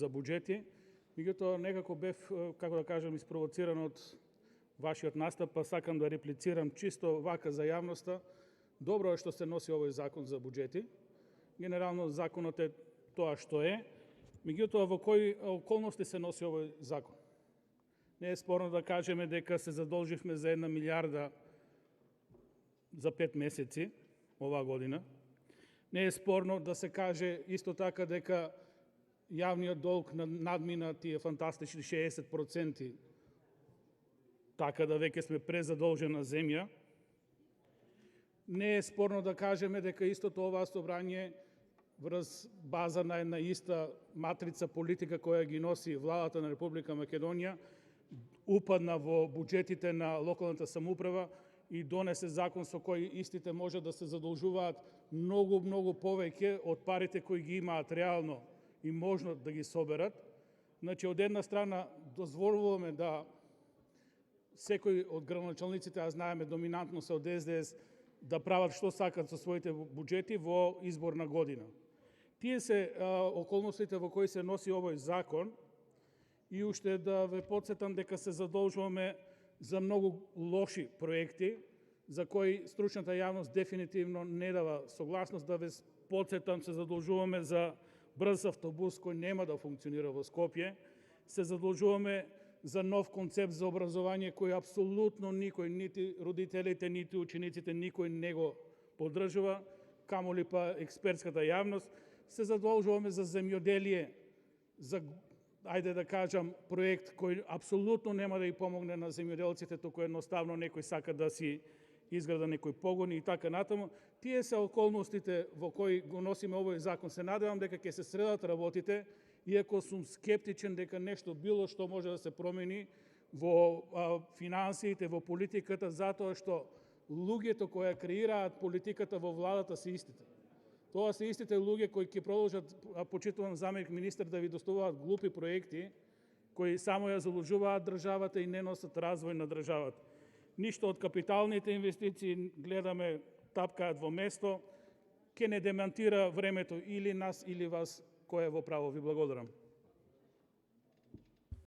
за буџети, меѓутоа некако бев, како да кажам, испровоциран од вашиот настап, па сакам да реплицирам чисто вака за јавноста. Добро е што се носи овој закон за буџети. Генерално законот е тоа што е, меѓутоа во кои околности се носи овој закон? Не е спорно да кажеме дека се задолживме за 1 милиарда за 5 месеци оваа година. Не е спорно да се каже исто така дека јавниот долг надмина тие фантастични 60%, така да веќе сме презадолжена земја. Не е спорно да кажеме дека истото оваа собрание врз база на една иста матрица политика која ги носи владата на Република Македонија, упадна во буџетите на локалната самоуправа и донесе закон со кој истите може да се задолжуваат многу повеќе од парите кои ги имаат реално и можно да ги соберат. Значи, од една страна дозволуваме да секој од градоначалниците, а знаеме доминантно се од СДС, да прават што сакат со своите буџети во изборна година. Тие се околностите во кои се носи овој закон и уште да ве потсетам дека се задолжуваме за многу лоши проекти, за кои стручната јавност дефинитивно не дава согласност. Да ве потсетам, се задолжуваме за брз автобус кој нема да функционира во Скопје, се задолжуваме за нов концепт за образование кој апсолутно никој, нити родителите, нити учениците, никој не го поддржува, камоли па експертската јавност. Се задолжуваме за земјоделие, за, ајде да кажам, проект кој апсолутно нема да и помогне на земјоделците, туку едноставно некој сака да си изграда некој погони и така натаму. Тие се околностите во кои го носиме овој закон. Се надевам дека ќе се средат работите, иако сум скептичен дека нешто било што може да се промени во финансиите, во политиката, затоа што луѓето кои креираат политиката во владата се истите. Тоа се истите луѓе кои ќе продолжат, почитуван заменик министер, да ви доставуваат глупи проекти, кои само ја заложуваат државата и не носат развој на државата. Ништо од капиталните инвестиции, гледаме, тапкаат во место, ќе не демантира времето или нас или вас кој е во право. Ви благодарам.